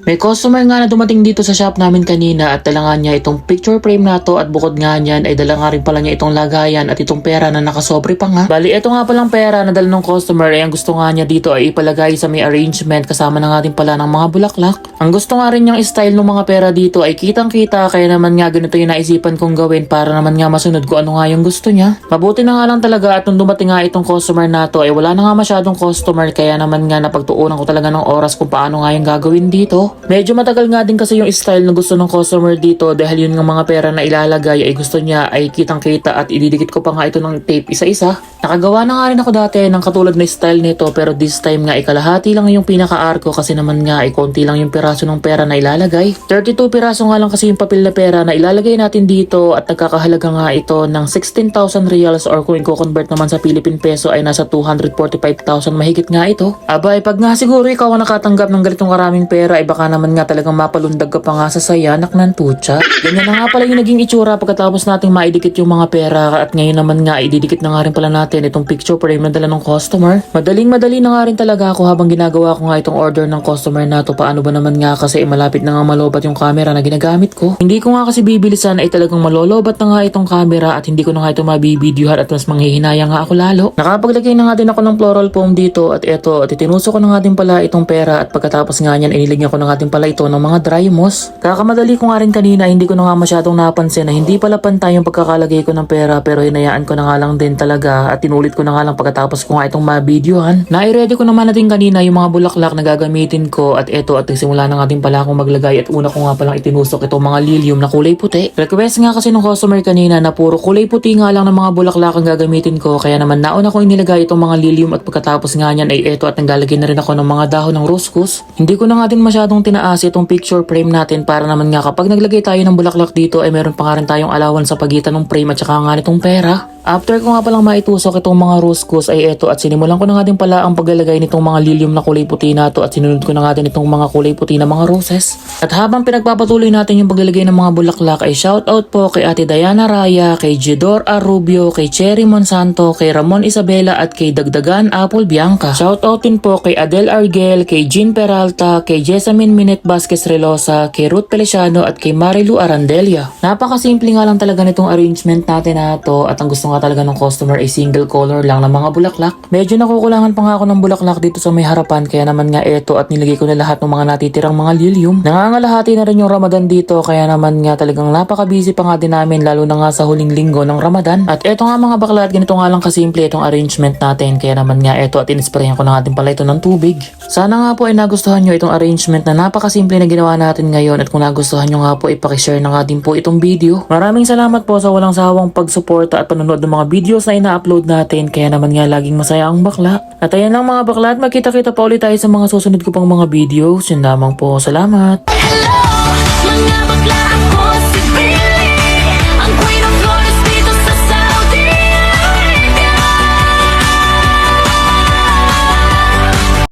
May customer nga na dumating dito sa shop namin kanina at dala nga niya itong picture frame na to at bukod nga niyan ay dala nga rin pala niya itong lagayan at itong pera na nakasobre pa nga. Bali ito nga palang pera na dala ng customer ay ang gusto nga niya dito ay ipalagay sa may arrangement kasama na nga din pala ng mga bulaklak. Ang gusto nga rin niyang style ng mga pera dito ay kitang kita kaya naman nga ganito yung naisipan kong gawin para naman nga masunod ko ano nga yung gusto niya. Mabuti na nga lang talaga at nung dumating nga itong customer na to ay wala na nga masyadong customer kaya naman nga napagtuunan ko talaga ng oras kung paano nga yung gagawin dito. Medyo matagal nga din kasi yung style na gusto ng customer dito dahil yun nga mga pera na ilalagay ay gusto niya ay kitang kita at ididikit ko pa nga ito ng tape isa-isa. Nakagawa na nga rin ako dati ng katulad na style nito pero this time nga ikalahati lang yung pinaka-arko kasi naman nga ay konti lang yung piraso ng pera na ilalagay. 32 piraso nga lang kasi yung papel na pera na ilalagay natin dito at nagkakahalaga nga ito ng 16,000 reals or kung i-convert naman sa Philippine peso ay nasa 245,000 mahigit nga ito. Aba pag nga siguro ikaw ang nakatanggap ng ganitong karaming pera ay baka naman nga talagang mapalundag ka pa nga sa saya nak ng tutsa. Ganyan na nga pala yung naging itsura pagkatapos nating maidikit yung mga pera at ngayon naman nga ididikit na nga rin pala natin itong picture frame na dala ng customer. Madali na nga rin talaga ako habang ginagawa ko nga itong order ng customer na to. Paano ba naman nga kasi malapit na nga malobat yung camera na ginagamit ko. Hindi ko nga kasi bibilisan ay talagang malolobat na nga itong camera at hindi ko na nga ito mabibidyohan at mas manghihinaya nga ako lalo. Nakapaglagay na nga din ako ng floral foam dito at eto at itinuso ko na nga din pala itong pera at pagkatapos nga niyan iniligyan ko na nga din pala ito ng mga dry moss. Kakamadali ko nga rin kanina hindi ko na nga masyadong napansin na hindi pala pantay yung pagkakalagay ko ng pera pero hinayaan ko na nga lang din talaga at tinulit ko na nga lang pagkatapos ko nga itong mabidyohan. Nai-ready ko naman na din kanina yung mga bulaklak na gagamitin ko at eto at nagsimula na nga din pala akong maglagay at una ko nga palang itinusok itong mga lilium na kulay puti. Request nga kasi ng customer kanina na puro kulay puti nga lang ng mga bulaklak ang gagamitin ko kaya naman nauna kong inilagay itong mga lilium at pagkatapos nga niyan ay eto at naglalagay na rin ako ng mga dahon ng roscus. Hindi ko na nga din masyadong tinaas itong picture frame natin para naman nga kapag naglagay tayo ng bulaklak dito ay meron pa nga rin tayong allowance sa pagitan ng frame at saka nga nitong pera. After ko nga palang maitusok itong mga roscus ay eto at sinimulan ko na nga din pala ang paglalagay nitong mga lilium na kulay puti na to at sinunod ko na nga din itong mga kulay puti na mga roses. At habang pinagpapatuloy natin yung paglalagay ng mga bulaklak ay shoutout po kay Ate Diana Raya, kay Jedor Arrubio, kay Cherry Monsanto, kay Ramon Isabela at kay Dagdagan Apple Bianca. Shoutout din po kay Adel Argel, kay Jean Peralta, kay Jessamine Minet Vasquez Relosa, kay Ruth Feliciano at kay Marilu Arandelia. Napakasimple nga lang talaga nitong arrangement natin na to at ang gusto nga talaga ng customer ay single color lang ng mga bulaklak. Medyo nakukulangan pa nga ako ng bulaklak dito sa may harapan kaya naman nga eto at nilagay ko na lahat ng mga natitirang mga lilium. Nangangalahati na rin yung Ramadan dito kaya naman nga talagang napaka-busy pa nga din namin lalo na nga sa huling linggo ng Ramadan. At eto nga mga bakla at ganito nga lang kasimple itong arrangement natin kaya naman nga eto at inisprayan ko na nga din pala ito ng tubig. Sana nga po ay nagustuhan nyo itong arrangement na napakasimple na ginawa natin ngayon at kung nagustuhan nyo nga po ay pakishare na nga din po itong video. Maraming salamat po sa walang sawang pagsuporta at panonood ng mga videos na ina-upload natin kaya naman nga laging masaya ang bakla. At ayan lang mga bakla at magkita-kita pa ulit tayo sa mga susunod ko pang mga videos. Yun lamang po. Salamat! Hello, mga